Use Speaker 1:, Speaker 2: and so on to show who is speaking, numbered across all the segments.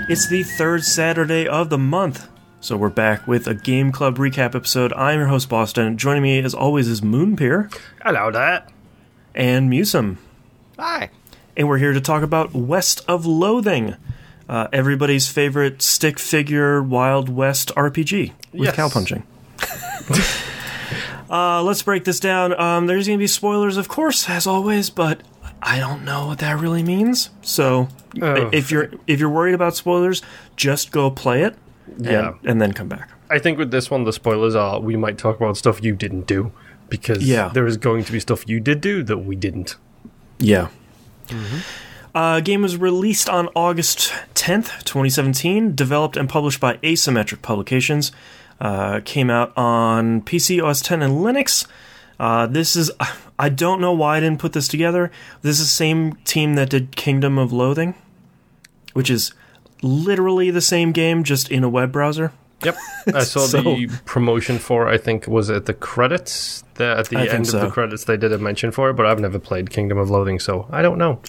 Speaker 1: It's the third Saturday of the month, so we're back with a Game Club recap episode. I'm your host, Boston. Joining me, as always, is Moonpir.
Speaker 2: Hello there.
Speaker 1: And MusiM.
Speaker 3: Hi.
Speaker 1: And we're here to talk about West of Loathing, everybody's favorite stick figure Wild West RPG with cow punching. Let's break this down. There's going to be spoilers, of course, as always, but I don't know what that really means. So if you're worried about spoilers, just go play it and then come back.
Speaker 2: I think with this one, the spoilers are we might talk about stuff you didn't do, because there is going to be stuff you did do that we didn't.
Speaker 1: Yeah. Mm-hmm. Game was released on August 10th, 2017, developed and published by Asymmetric Publications. Came out on PC, OS X, and Linux. This is... I don't know why I didn't put this together. This is the same team that did Kingdom of Loathing, which is literally the same game, just in a web browser.
Speaker 2: Yep. I saw the promotion for, I think, was it the credits? At the end of the credits, they did a mention for it, but I've never played Kingdom of Loathing, so I don't know.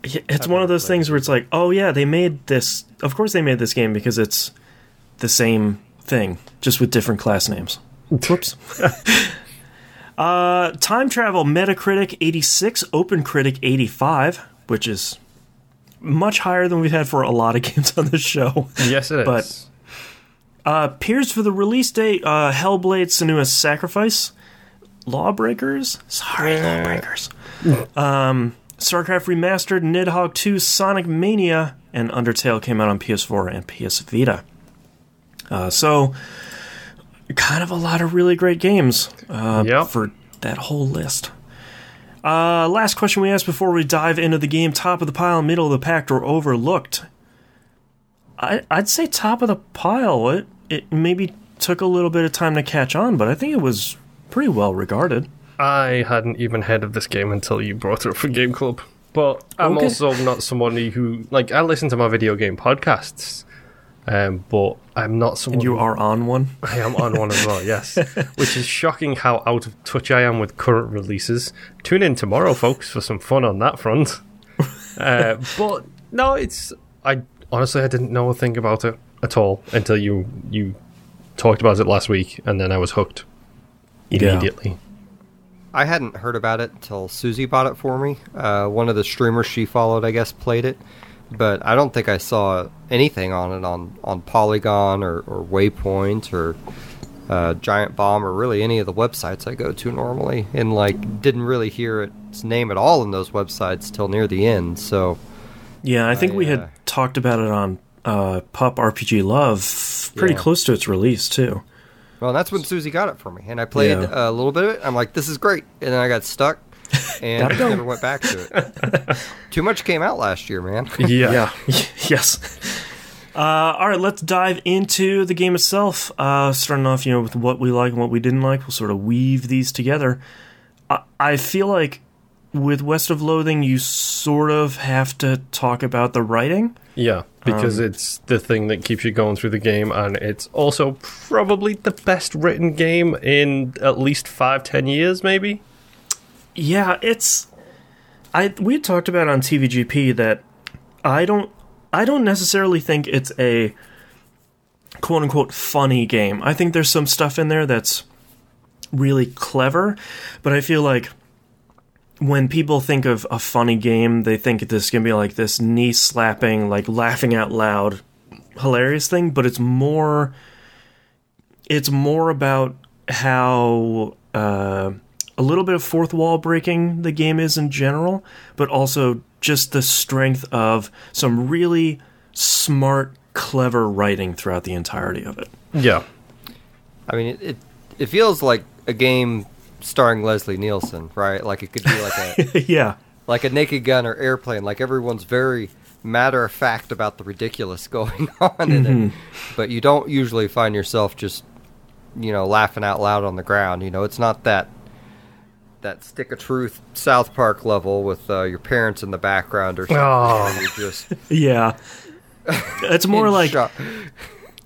Speaker 1: It's one of those things where it's like, oh yeah, they made this... Of course they made this game because it's the same thing, just with different class names. Whoops. Time travel, Metacritic 86, OpenCritic 85, which is much higher than we've had for a lot of games on this show.
Speaker 2: Yes, it is.
Speaker 1: But peers for the release date, Hellblade: Senua's Sacrifice, Lawbreakers, Lawbreakers, StarCraft Remastered, Nidhogg 2, Sonic Mania, and Undertale came out on PS4 and PS Vita. So, kind of a lot of really great games for that whole list. Last question we asked before we dive into the game: top of the pile, middle of the pack, or overlooked? I'd say top of the pile. It maybe took a little bit of time to catch on, but I think it was pretty well regarded. I
Speaker 2: hadn't even heard of this game until you brought it up for Game Club. But I'm also not somebody who... Like, I listen to my video game podcasts, but I'm not someone...
Speaker 1: And you are on one?
Speaker 2: I am on one as well, yes. Which is shocking how out of touch I am with current releases. Tune in tomorrow, folks, for some fun on that front. But, no, it's... Honestly, I didn't know a thing about it at all until you talked about it last week, and then I was hooked immediately.
Speaker 3: Yeah. I hadn't heard about it until Susie bought it for me. One of the streamers she followed, I guess, played it. But I don't think I saw anything on it on Polygon or Waypoint or Giant Bomb or really any of the websites I go to normally. And, didn't really hear its name at all in those websites till near the end, so...
Speaker 1: Yeah, I think we had talked about it on Pup RPG Love pretty close to its release, too.
Speaker 3: Well, that's when Susie got it for me, and I played a little bit of it. I'm like, this is great. And then I got stuck, and I never went back to it. Too much came out last year, man.
Speaker 1: Yeah. Yes. All right, let's dive into the game itself. Starting off, with what we like and what we didn't like. We'll sort of weave these together. I feel like with West of Loathing, you sort of have to talk about the writing.
Speaker 2: Yeah, because it's the thing that keeps you going through the game, and it's also probably the best written game in at least 5-10 years, maybe?
Speaker 1: Yeah, we talked about on TVGP that I don't necessarily think it's a quote-unquote funny game. I think there's some stuff in there that's really clever, but I feel like when people think of a funny game, they think this is going to be like this knee-slapping, laughing out loud, hilarious thing, but it's more about how a little bit of fourth wall breaking the game is in general, but also just the strength of some really smart, clever writing throughout the entirety of it.
Speaker 2: Yeah.
Speaker 3: I mean, it feels like a game starring Leslie Nielsen, right? Like it could be like a like a Naked Gun or Airplane. Like everyone's very matter of fact about the ridiculous going on in it, but you don't usually find yourself just laughing out loud on the ground. It's not that Stick of Truth South Park level with your parents in the background or something.
Speaker 2: Oh,
Speaker 3: you just
Speaker 1: it's more like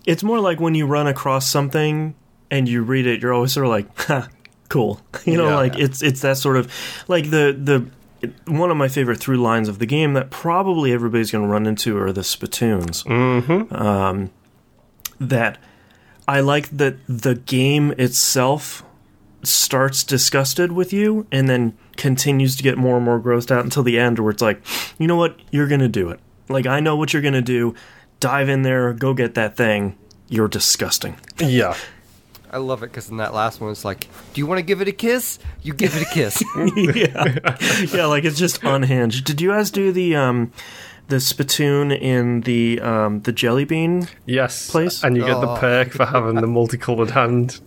Speaker 1: it's more like when you run across something and you read it, you're always sort of like, huh, cool. It's that sort of like the one of my favorite through lines of the game that probably everybody's going to run into are the spittoons.
Speaker 2: Mm-hmm.
Speaker 1: That I like that the game itself starts disgusted with you and then continues to get more and more grossed out until the end where it's like, you know what, you're going to do it. Like, I know what you're going to do. Dive in there, go get that thing. You're disgusting.
Speaker 2: Yeah.
Speaker 3: I love it because in that last one, it's like, do you want to give it a kiss? You give it a kiss.
Speaker 1: Yeah, like it's just unhinged. Did you guys do the spittoon in the jelly bean place?
Speaker 2: And you get the perk for having the multicolored hand.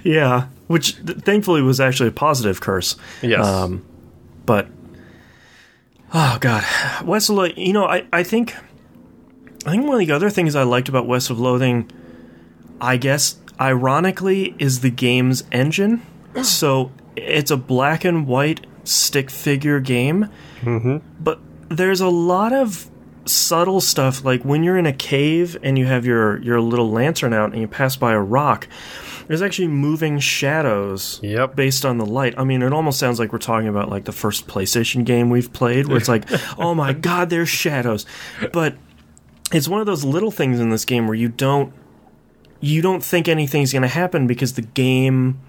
Speaker 1: Yeah, which thankfully was actually a positive curse.
Speaker 2: Yes.
Speaker 1: But, oh god, West of Loathing, you know, I think one of the other things I liked about West of Loathing, I guess, ironically, is the game's engine. So, it's a black and white stick figure game, but there's a lot of subtle stuff, like when you're in a cave and you have your little lantern out and you pass by a rock, there's actually moving shadows based on the light. I mean, it almost sounds like we're talking about like the first PlayStation game we've played, where it's like, oh my god, there's shadows. But it's one of those little things in this game where you don't think anything's going to happen because the game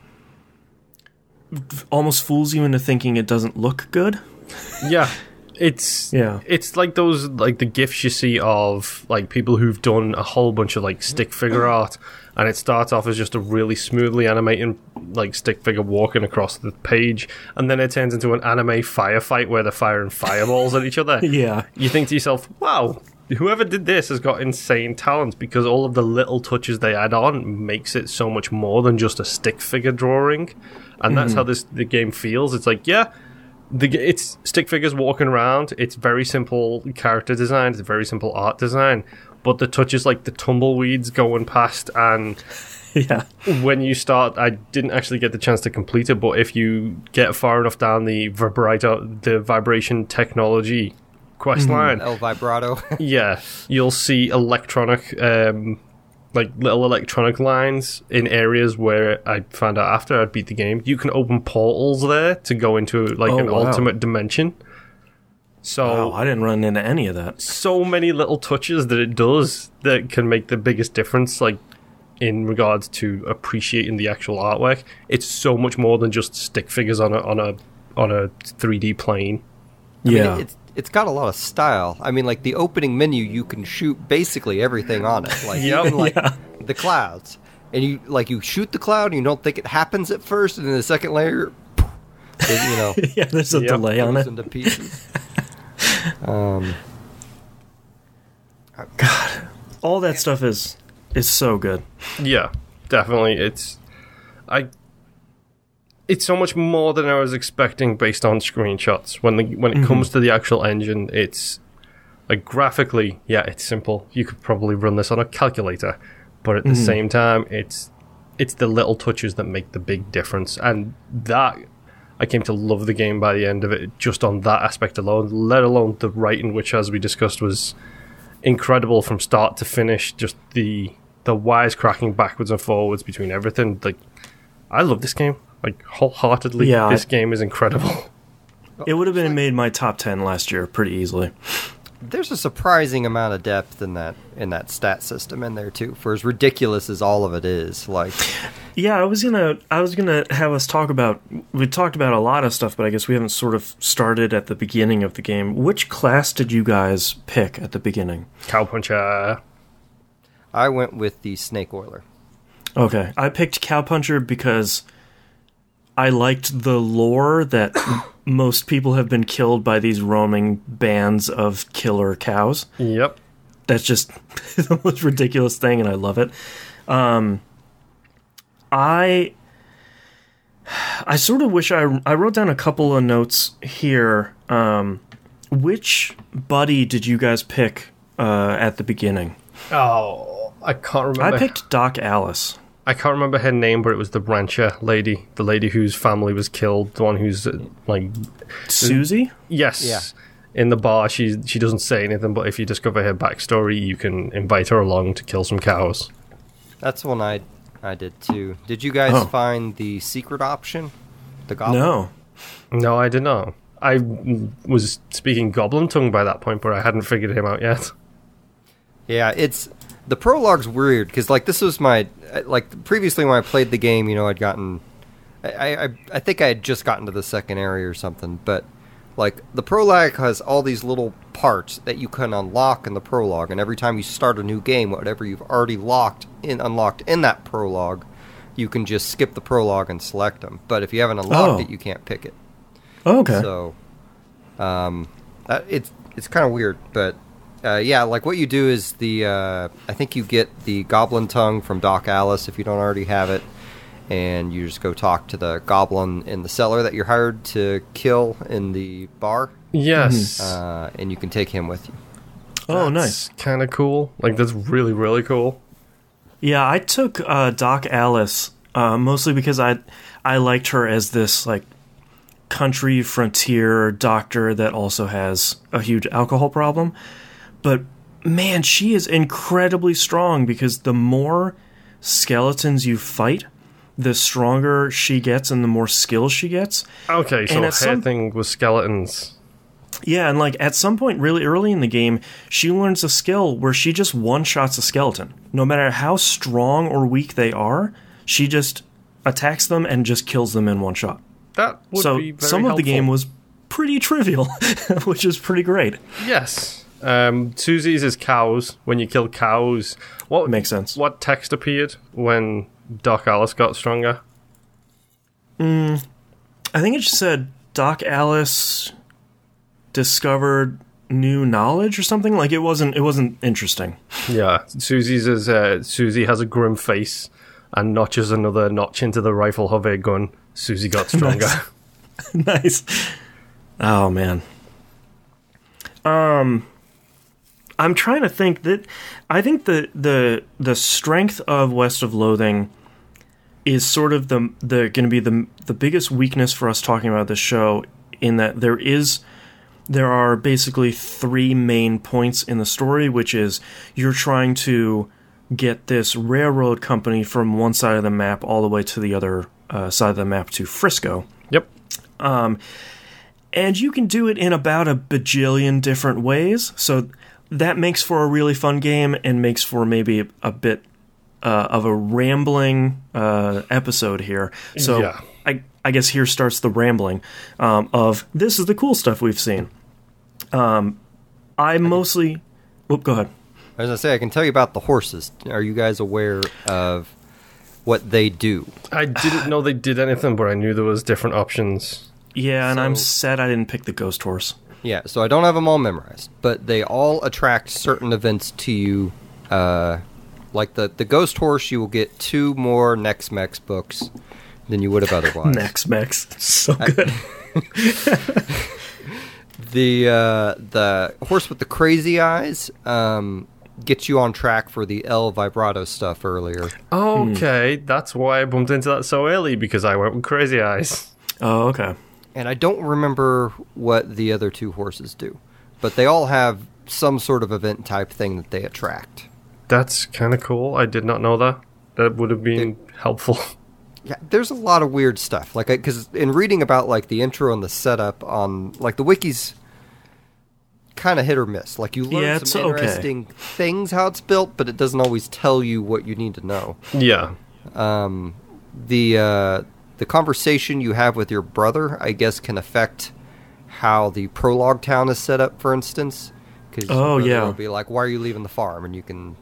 Speaker 1: almost fools you into thinking it doesn't look good.
Speaker 2: Yeah. It's like those, like the gifs you see of like people who've done a whole bunch of like stick figure art, and it starts off as just a really smoothly animating like stick figure walking across the page, and then it turns into an anime firefight where they're firing fireballs at each other.
Speaker 1: Yeah.
Speaker 2: You think to yourself, wow, whoever did this has got insane talent, because all of the little touches they add on makes it so much more than just a stick figure drawing. And that's how the game feels. It's like, yeah, it's stick figures walking around. It's very simple character design. It's very simple art design. But the touches like the tumbleweeds going past, and when you start, I didn't actually get the chance to complete it, but if you get far enough down the vibration technology quest line,
Speaker 3: El Vibrato,
Speaker 2: you'll see electronic, like little electronic lines in areas where I found out after I'd beat the game. You can open portals there to go into like ultimate dimension. So
Speaker 1: I didn't run into any of that.
Speaker 2: So many little touches that it does that can make the biggest difference, like in regards to appreciating the actual artwork. It's so much more than just stick figures on a 3D plane.
Speaker 3: I mean, it's got a lot of style. I mean, like the opening menu, you can shoot basically everything on it. Like even like the clouds, and you shoot the cloud, and you don't think it happens at first, and then the second layer,
Speaker 1: there's a delay on it.
Speaker 3: Into pieces.
Speaker 1: God, all that stuff is so good.
Speaker 2: Yeah, definitely. It's so much more than I was expecting based on screenshots. When it comes to the actual engine, it's like graphically, it's simple. You could probably run this on a calculator, but at the same time, it's the little touches that make the big difference. And that I came to love the game by the end of it, just on that aspect alone. Let alone the writing, which, as we discussed, was incredible from start to finish. Just the wisecracking backwards and forwards between everything. Like, I love this game. Like, wholeheartedly, this game is incredible.
Speaker 1: It would have been made my top 10 last year pretty easily.
Speaker 3: There's a surprising amount of depth in that stat system in there too, for as ridiculous as all of it is. Like,
Speaker 1: I was gonna have us talk about. We talked about a lot of stuff, but I guess we haven't sort of started at the beginning of the game. Which class did you guys pick at the beginning?
Speaker 2: Cowpuncher.
Speaker 3: I went with the Snake Oiler.
Speaker 1: Okay, I picked Cowpuncher because I liked the lore that most people have been killed by these roaming bands of killer cows.
Speaker 2: Yep.
Speaker 1: That's just the most ridiculous thing, and I love it. I sort of wish I wrote down a couple of notes here. Which buddy did you guys pick at the beginning?
Speaker 2: Oh, I can't remember.
Speaker 1: I picked Doc Alice.
Speaker 2: I can't remember her name, but it was the rancher lady. The lady whose family was killed. The one who's, like...
Speaker 1: Susie?
Speaker 2: Yes.
Speaker 3: Yeah.
Speaker 2: In the bar, she doesn't say anything, but if you discover her backstory, you can invite her along to kill some cows.
Speaker 3: That's one I did, too. Did you guys find the secret option? The goblin?
Speaker 1: No.
Speaker 2: No, I did not. I was speaking Goblin Tongue by that point, but I hadn't figured him out yet.
Speaker 3: Yeah, the prologue's weird, because, like, this was my... Like, previously when I played the game, I'd gotten... I think I had just gotten to the second area or something, but, like, the prologue has all these little parts that you can unlock in the prologue, and every time you start a new game, whatever you've already unlocked in that prologue, you can just skip the prologue and select them. But if you haven't unlocked it, you can't pick it.
Speaker 1: Oh, okay.
Speaker 3: So, it's kind of weird, but... yeah, like what you do is I think you get the Goblin Tongue from Doc Alice if you don't already have it, and you just go talk to the goblin in the cellar that you're hired to kill in the bar.
Speaker 2: Yes.
Speaker 3: And you can take him with you.
Speaker 1: Oh, nice.
Speaker 2: Kind of cool. Like, that's really, really cool.
Speaker 1: Yeah, I took Doc Alice mostly because I liked her as this, like, country frontier doctor that also has a huge alcohol problem. But, man, she is incredibly strong because the more skeletons you fight, the stronger she gets and the more skills she gets.
Speaker 2: Okay, so her thing was skeletons.
Speaker 1: Yeah, and, like, at some point really early in the game, she learns a skill where she just one-shots a skeleton. No matter how strong or weak they are, she just attacks them and just kills them in one shot.
Speaker 2: That would be very
Speaker 1: some
Speaker 2: helpful.
Speaker 1: of the game was pretty trivial, which is pretty great.
Speaker 2: Yes. Susie's is cows. When you kill cows, what
Speaker 1: makes sense?
Speaker 2: What text appeared when Doc Alice got stronger?
Speaker 1: I think it just said Doc Alice discovered new knowledge or something. Like it wasn't interesting.
Speaker 2: Yeah, Susie's is Susie has a grim face and notches another notch into the rifle of her gun. Susie got stronger.
Speaker 1: Nice. Oh man. I'm trying to think that I think the strength of West of Loathing is sort of the going to be the biggest weakness for us talking about this show, in that there are basically three main points in the story, which is you're trying to get this railroad company from one side of the map all the way to the other side of the map to Frisco.
Speaker 2: Yep.
Speaker 1: And you can do it in about a bajillion different ways, so that makes for a really fun game and makes for maybe a bit of a rambling episode here. So yeah. I guess here starts the rambling of this is the cool stuff we've seen. Go ahead.
Speaker 3: I was going to say, I can tell you about the horses. Are you guys aware of what they do?
Speaker 2: I didn't know they did anything, but I knew there was different options.
Speaker 1: Yeah, and I'm sad I didn't pick the ghost horse.
Speaker 3: Yeah, so I don't have them all memorized, but they all attract certain events to you. Like the ghost horse, you will get 2 more Nex Mex books than you would have otherwise.
Speaker 1: Nex Mex, so good.
Speaker 3: The horse with the crazy eyes gets you on track for the L vibrato stuff earlier.
Speaker 2: Okay, that's why I bumped into that so early, because I went with crazy eyes.
Speaker 1: Oh, okay.
Speaker 3: And I don't remember what the other 2 horses do, but they all have some sort of event type thing that they attract.
Speaker 2: That's kind of cool. I did not know that. That would have been helpful.
Speaker 3: Yeah, there's a lot of weird stuff. Like, because in reading about like the intro and the setup on like the wikis, kind of hit or miss. Like you learn some interesting things how it's built, but it doesn't always tell you what you need to know.
Speaker 2: Yeah.
Speaker 3: The conversation you have with your brother, I guess, can affect how the prologue town is set up, for instance. Because it'll be like, why are you leaving the farm? And you can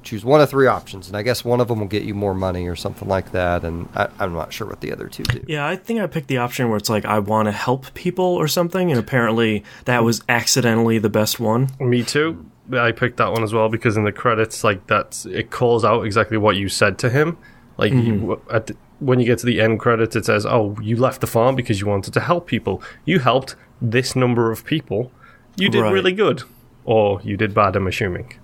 Speaker 3: choose one of 3 options. And I guess one of them will get you more money or something like that. And I'm not sure what the other 2 do.
Speaker 1: Yeah, I think I picked the option where it's like, I want to help people or something. And apparently that was accidentally the best one.
Speaker 2: Me too. I picked that one as well because in the credits, like it calls out exactly what you said to him. Like when you get to the end credits, it says, "Oh, you left the farm because you wanted to help people. You helped this number of people. You did really good, or you did bad." I'm assuming.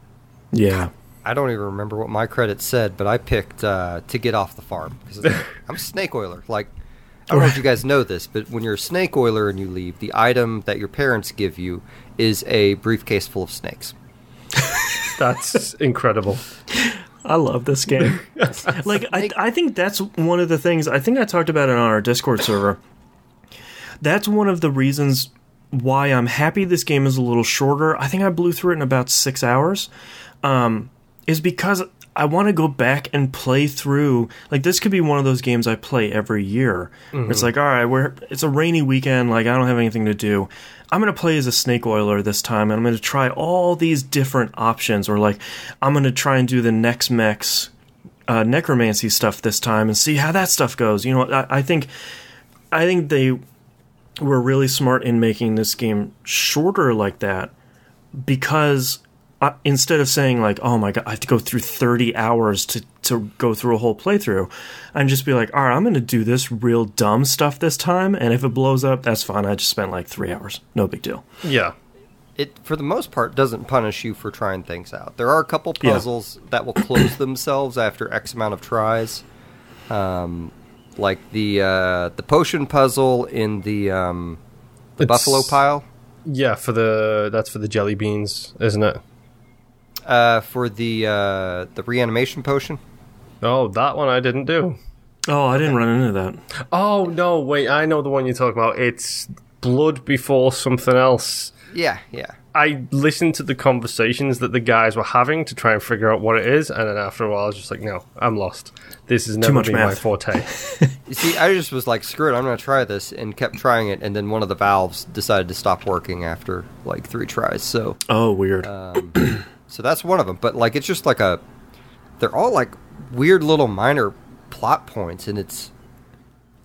Speaker 1: Yeah,
Speaker 3: I don't even remember what my credits said, but I picked to get off the farm because I'm a snake oiler. Like, I don't know if you guys know this, but when you're a snake oiler and you leave, the item that your parents give you is a briefcase full of snakes.
Speaker 2: That's incredible.
Speaker 1: I love this game. Like, I think that's one of the things, I think I talked about it on our Discord server. that's one of the reasons why I'm happy this game is a little shorter. I think I blew through it in about 6 hours. Is because I want to go back and play through. Like, this could be one of those games I play every year. Mm-hmm. It's like, all right, it's a rainy weekend. Like, I don't have anything to do. I'm going to play as a snake oiler this time, and I'm going to try all these different options. Or, like, I'm going to try and do the next mech's necromancy stuff this time and see how that stuff goes. You know, I think they were really smart in making this game shorter like that, because instead of saying, like, oh my god, I have to go through 30 hours to go through a whole playthrough, I'd just be like, all right, I'm going to do this real dumb stuff this time, and if it blows up, that's fine. I just spent like 3 hours. No big deal.
Speaker 2: Yeah.
Speaker 3: It, for the most part, doesn't punish you for trying things out. There are a couple puzzles that will close themselves after X amount of tries. Like the potion puzzle in the buffalo pile.
Speaker 2: Yeah, that's for the jelly beans, isn't it?
Speaker 3: For the reanimation potion.
Speaker 2: Oh, that one I didn't do.
Speaker 1: Oh, I didn't run into that.
Speaker 2: Oh, no, wait, I know the one you're talking about. It's blood before something else.
Speaker 3: Yeah.
Speaker 2: I listened to the conversations that the guys were having to try and figure out what it is, and then after a while I was just like, no, I'm lost. This is never been my forte.
Speaker 3: You see, I just was like, screw it, I'm going to try this, and kept trying it, and then one of the valves decided to stop working after like 3 tries. So,
Speaker 1: oh, weird.
Speaker 3: So that's one of them. But like, it's just like they're all like weird little minor plot points, and it's,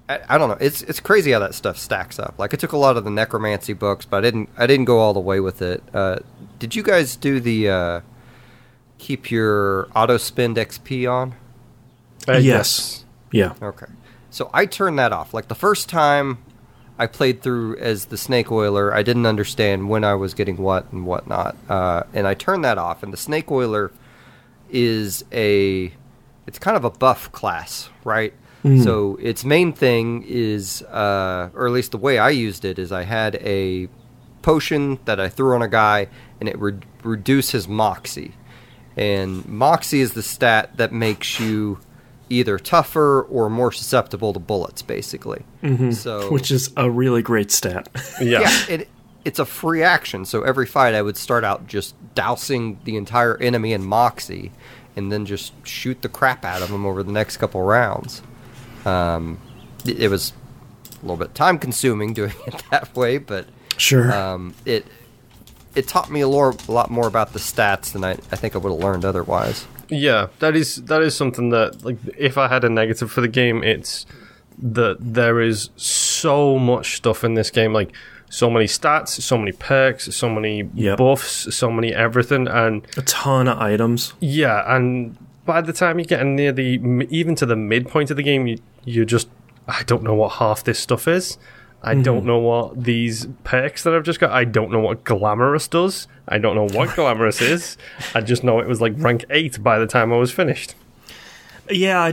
Speaker 3: I don't know. It's crazy how that stuff stacks up. Like, I took a lot of the necromancy books, but I didn't go all the way with it. Did you guys do the keep your auto spend XP on?
Speaker 1: Yes. Yeah.
Speaker 3: Okay. So I turned that off. Like, the first time I played through as the snake oiler, I didn't understand when I was getting what and whatnot, and I turned that off. And the snake oiler is it's kind of a buff class, right? Mm. So its main thing is, or at least the way I used it, is I had a potion that I threw on a guy, and it would reduce his moxie. And moxie is the stat that makes you either tougher or more susceptible to bullets, basically.
Speaker 1: Mm-hmm.
Speaker 3: So,
Speaker 1: which is a really great stat.
Speaker 2: Yeah.
Speaker 3: It's a free action, so every fight I would start out just dousing the entire enemy in moxie, and then just shoot the crap out of them over the next couple rounds. It was a little bit time consuming doing it that way, but
Speaker 1: sure.
Speaker 3: It taught me a lot more about the stats than I think I would have learned otherwise.
Speaker 2: Yeah, that is something that, like, if I had a negative for the game, it's that there is so much stuff in this game, like so many stats, so many perks, so many buffs, so many everything, and
Speaker 1: a ton of items.
Speaker 2: Yeah, and by the time you're getting near even to the midpoint of the game, you just, I don't know what half this stuff is. I don't know what these perks that I've just got. I don't know what Glamorous does. I don't know what Glamorous is. I just know it was like rank 8 by the time I was finished.
Speaker 1: Yeah,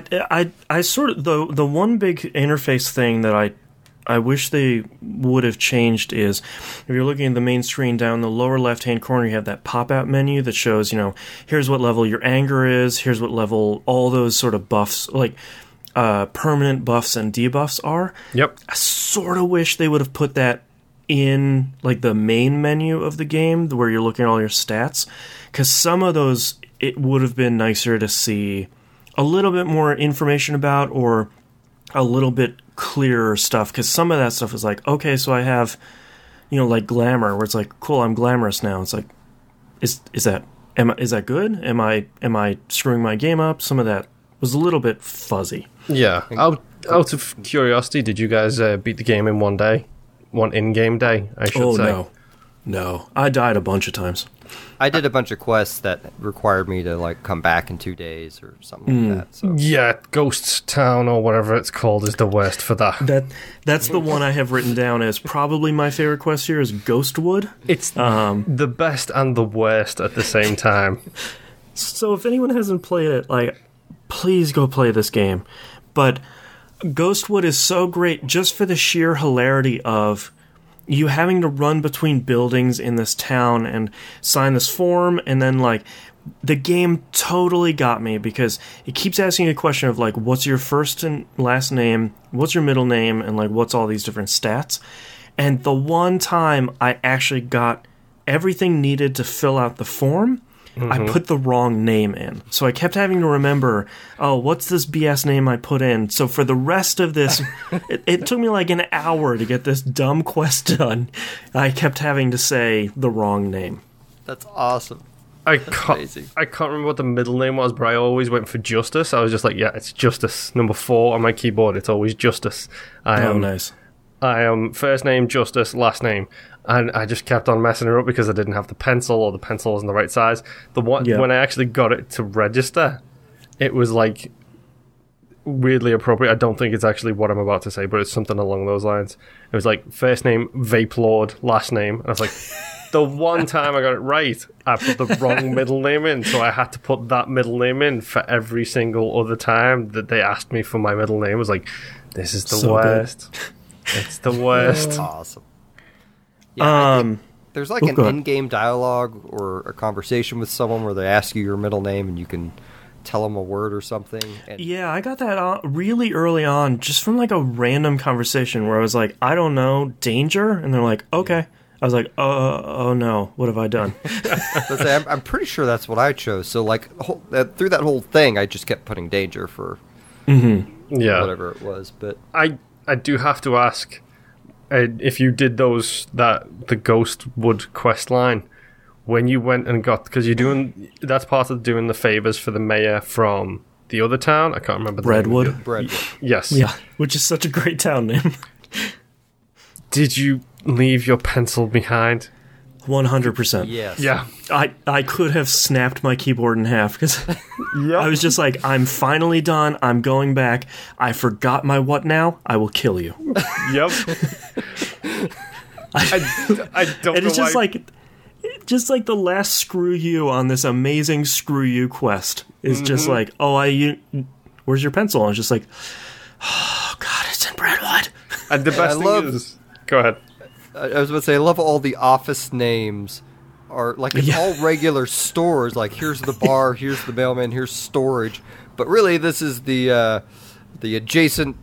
Speaker 1: I sort of, the one big interface thing that I wish they would have changed is, if you're looking at the main screen, down the lower left-hand corner, you have that pop-out menu that shows, you know, here's what level your anger is, here's what level all those sort of buffs, like permanent buffs and debuffs are.
Speaker 2: Yep.
Speaker 1: I sort of wish they would have put that in, like, the main menu of the game, where you're looking at all your stats, because some of those, it would have been nicer to see a little bit more information about, or a little bit clearer stuff, because some of that stuff is like, okay, so I have, you know, like glamour, where it's like, cool, I'm glamorous now. It's like, is that good? Am I screwing my game up? Some of that was a little bit fuzzy.
Speaker 2: Yeah. Out of curiosity, did you guys beat the game in one day? One in-game day, I should say.
Speaker 1: No. I died a bunch of times.
Speaker 3: I did a bunch of quests that required me to, like, come back in 2 days or something like that. So.
Speaker 2: Yeah, Ghost Town or whatever it's called is the worst for that.
Speaker 1: That's the one I have written down as probably my favorite quest here is Ghostwood.
Speaker 2: It's the best and the worst at the same time.
Speaker 1: So if anyone hasn't played it, like, please go play this game. But Ghostwood is so great just for the sheer hilarity of you having to run between buildings in this town and sign this form, and then, like, the game totally got me because it keeps asking a question of, like, what's your first and last name, what's your middle name, and, like, what's all these different stats. And the one time I actually got everything needed to fill out the form, I put the wrong name in. So I kept having to remember, oh, what's this BS name I put in? So for the rest of this, it took me like an hour to get this dumb quest done. I kept having to say the wrong name.
Speaker 3: That's awesome.
Speaker 2: I can't remember what the middle name was, but I always went for Justice. I was just like, yeah, it's Justice. Number 4 on my keyboard, it's always Justice.
Speaker 1: Nice.
Speaker 2: I am first name, Justice, last name. And I just kept on messing her up because I didn't have the pencil, or the pencil wasn't the right size. When I actually got it to register, it was like weirdly appropriate. I don't think it's actually what I'm about to say, but it's something along those lines. It was like first name, Vape Lord, last name. And I was like, the one time I got it right, I put the wrong middle name in. So I had to put that middle name in for every single other time that they asked me for my middle name. It was like, this is the worst. It's the worst.
Speaker 3: That's awesome. Yeah, there's like an in-game dialogue or a conversation with someone where they ask you your middle name and you can tell them a word or something. And
Speaker 1: yeah, I got that really early on, just from like a random conversation where I was like, I don't know, danger? And they're like, okay. I was like, oh no, what have I done?
Speaker 3: I'm pretty sure that's what I chose. So like through that whole thing, I just kept putting danger for whatever it was. But
Speaker 2: I do have to ask, if you did the Ghostwood quest line, when you went and got, because that's part of doing the favors for the mayor from the other town. I can't remember the
Speaker 1: Breadwood.
Speaker 3: Breadwood.
Speaker 2: Yes.
Speaker 1: Yeah, which is such a great town name.
Speaker 2: Did you leave your pencil behind?
Speaker 1: 100%.
Speaker 3: Yes.
Speaker 2: Yeah.
Speaker 1: I could have snapped my keyboard in half because I was just like, I'm finally done. I'm going back. I forgot my what now? I will kill you.
Speaker 2: Yep. I don't know
Speaker 1: it's just
Speaker 2: why.
Speaker 1: Just like the last screw you on this amazing screw you quest is just like, where's your pencil? And it's just like, oh God, it's in Brentwood.
Speaker 2: And the best thing is, go ahead.
Speaker 3: I was about to say, I love all the office names are like it's all regular stores. Like here's the bar, here's the mailman, here's storage. But really, this is the adjacent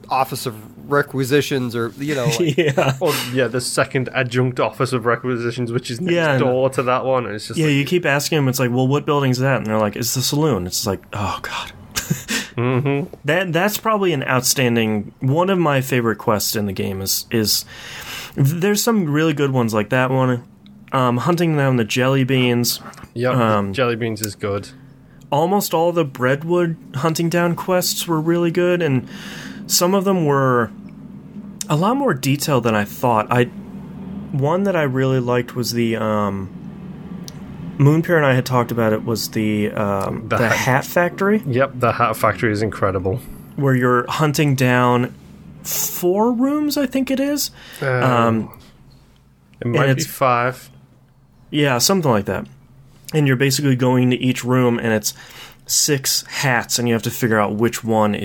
Speaker 3: office of requisitions, or
Speaker 2: the second adjunct office of requisitions, which is next door to that one. And it's just
Speaker 1: you keep asking them. It's like, well, what building's that? And they're like, it's the saloon. It's like, oh God. That's probably an outstanding one of my favorite quests in the game. Is there's some really good ones like that one. Hunting down the jelly beans.
Speaker 2: Yeah, jelly beans is good.
Speaker 1: Almost all the Breadwood hunting down quests were really good, and some of them were a lot more detailed than I thought. One that I really liked was the Moonpir and I had talked about it, was the hat factory.
Speaker 2: Yep, the hat factory is incredible.
Speaker 1: Where you're hunting down 4 rooms, I think it is.
Speaker 2: It might be 5.
Speaker 1: Yeah, something like that. And you're basically going to each room, and it's 6 hats, and you have to figure out which one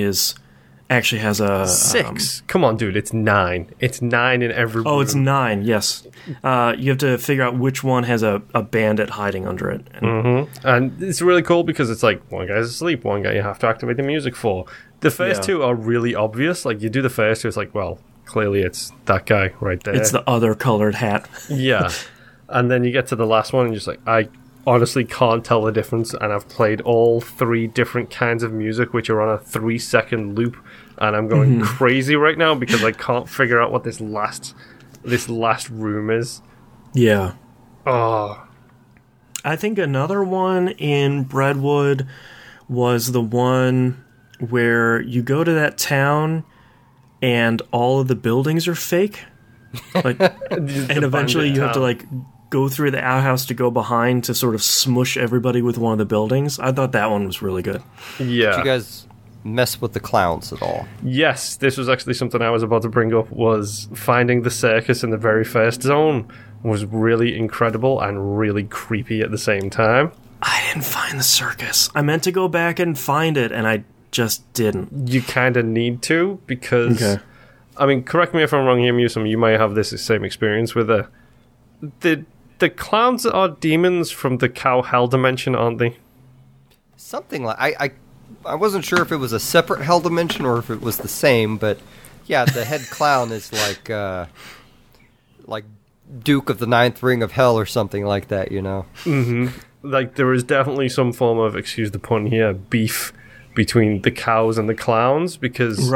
Speaker 1: actually has a...
Speaker 2: 6? Come on, dude, it's 9. It's 9 in every room.
Speaker 1: Oh, it's 9, yes. You have to figure out which one has a bandit hiding under it.
Speaker 2: And it's really cool because it's like, one guy's asleep, one guy you have to activate the music for. The first 2 are really obvious. Like, you do the first 2, it's like, well, clearly it's that guy right there.
Speaker 1: It's the other colored hat.
Speaker 2: Yeah. And then you get to the last one, and you're just like, I honestly can't tell the difference, and I've played all 3 different kinds of music, which are on a 3-second loop, and I'm going crazy right now because I can't figure out what this last room is.
Speaker 1: Yeah.
Speaker 2: Oh.
Speaker 1: I think another one in Breadwood was the one where you go to that town and all of the buildings are fake. Like, and eventually you have to like go through the outhouse to go behind to sort of smush everybody with one of the buildings. I thought that one was really good.
Speaker 2: Yeah.
Speaker 3: Did you guys mess with the clowns at all?
Speaker 2: Yes, this was actually something I was about to bring up, was finding the circus in the very first zone was really incredible and really creepy at the same time.
Speaker 1: I didn't find the circus. I meant to go back and find it, and I just didn't.
Speaker 2: You kind of need to, because... Okay. I mean, correct me if I'm wrong here, MusiM, you might have this same experience with the clowns are demons from the cow hell dimension, aren't they?
Speaker 3: Something like... I wasn't sure if it was a separate hell dimension or if it was the same, but yeah, the head clown is like like Duke of the Ninth Ring of Hell or something like that, you know?
Speaker 2: Mm-hmm. Like, there is definitely some form of, excuse the pun here, beef between the cows and the clowns, because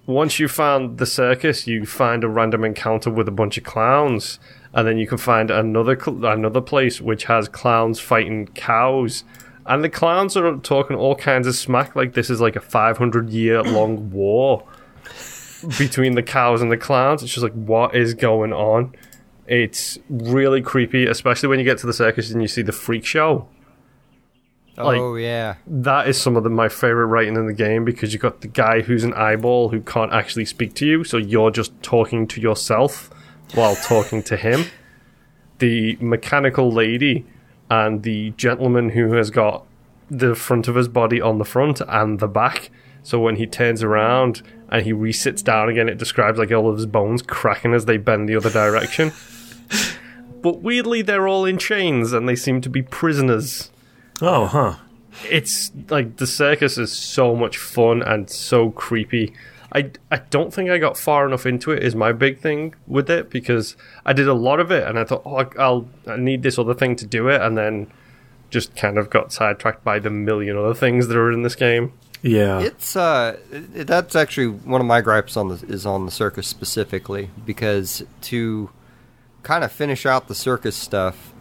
Speaker 2: once you found the circus, you find a random encounter with a bunch of clowns, and then you can find another place which has clowns fighting cows, and the clowns are talking all kinds of smack, like this is like a 500-year-long war between the cows and the clowns. It's just like, what is going on? It's really creepy, especially when you get to the circus and you see the freak show.
Speaker 3: Oh, yeah.
Speaker 2: That is some of my favorite writing in the game, because you got the guy who's an eyeball who can't actually speak to you, so you're just talking to yourself while talking to him. The mechanical lady and the gentleman who has got the front of his body on the front and the back, so when he turns around and he resits down again, it describes like all of his bones cracking as they bend the other direction. But weirdly, they're all in chains and they seem to be prisoners.
Speaker 1: Oh, huh.
Speaker 2: It's like, the circus is so much fun and so creepy. I don't think I got far enough into it, is my big thing with it, because I did a lot of it and I thought, I need this other thing to do it, and then just kind of got sidetracked by the million other things that are in this game.
Speaker 1: Yeah.
Speaker 3: It's that's actually one of my gripes on the circus specifically, because to kind of finish out the circus stuff,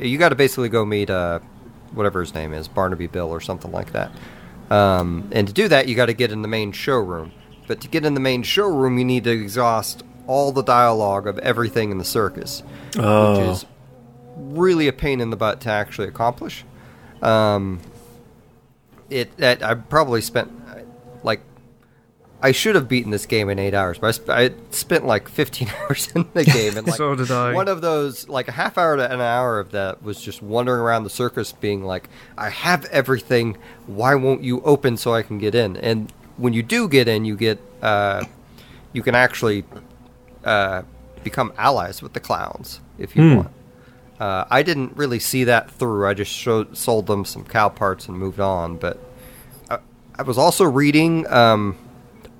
Speaker 3: you got to basically go meet whatever his name is, Barnaby Bill or something like that. And to do that, you got to get in the main showroom. But to get in the main showroom, you need to exhaust all the dialogue of everything in the circus, which is really a pain in the butt to actually accomplish. I probably spent, like, I should have beaten this game in 8 hours, but I spent like 15 hours in the game, and like
Speaker 2: so did I.
Speaker 3: One of those, like a half hour to an hour of that was just wandering around the circus being like, I have everything, why won't you open so I can get in? And when you do get in, you get you can actually become allies with the clowns if you want. I didn't really see that through. I just sold them some cow parts and moved on. But I was also reading.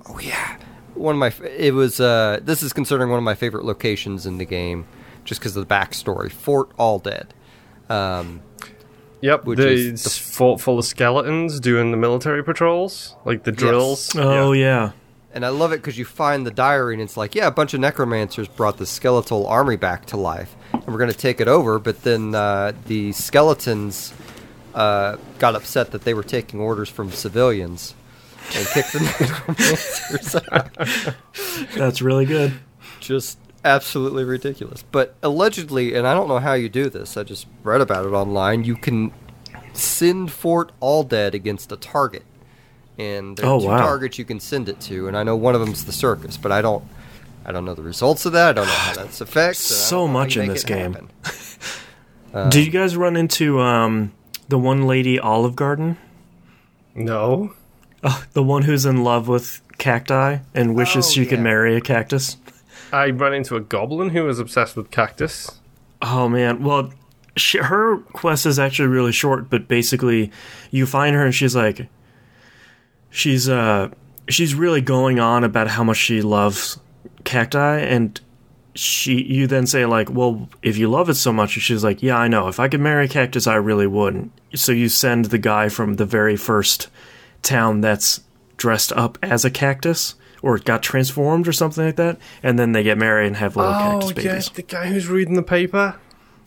Speaker 3: Oh yeah, this is considering one of my favorite locations in the game, just because of the backstory. Fort All Dead.
Speaker 2: Yep, the fort full of skeletons doing the military patrols, like the drills.
Speaker 1: Yes. Oh yeah.
Speaker 3: And I love it because you find the diary and it's like, yeah, a bunch of necromancers brought the skeletal army back to life, and we're going to take it over. But then the skeletons got upset that they were taking orders from civilians and kicked the necromancers out.
Speaker 1: That's really good.
Speaker 3: Just absolutely ridiculous. But allegedly, and I don't know how you do this, I just read about it online, you can send Fort All Dead against a target. And there are two targets you can send it to, and I know one of them's the circus, but I don't know the results of that. I don't know how that's affects.
Speaker 1: So much in this game. Did you guys run into the one lady Olive Garden?
Speaker 2: No.
Speaker 1: The one who's in love with cacti and wishes she could marry a cactus?
Speaker 2: I ran into a goblin who was obsessed with cactus.
Speaker 1: Oh, man. Well, her quest is actually really short, but basically you find her and she's like... She's really going on about how much she loves cacti, and you then say, like, well, if you love it so much, she's like, yeah, I know. If I could marry a cactus, I really would. So you send the guy from the very first town that's dressed up as a cactus, or got transformed or something like that, and then they get married and have little cactus babies.
Speaker 2: Yeah, the guy who's reading the paper?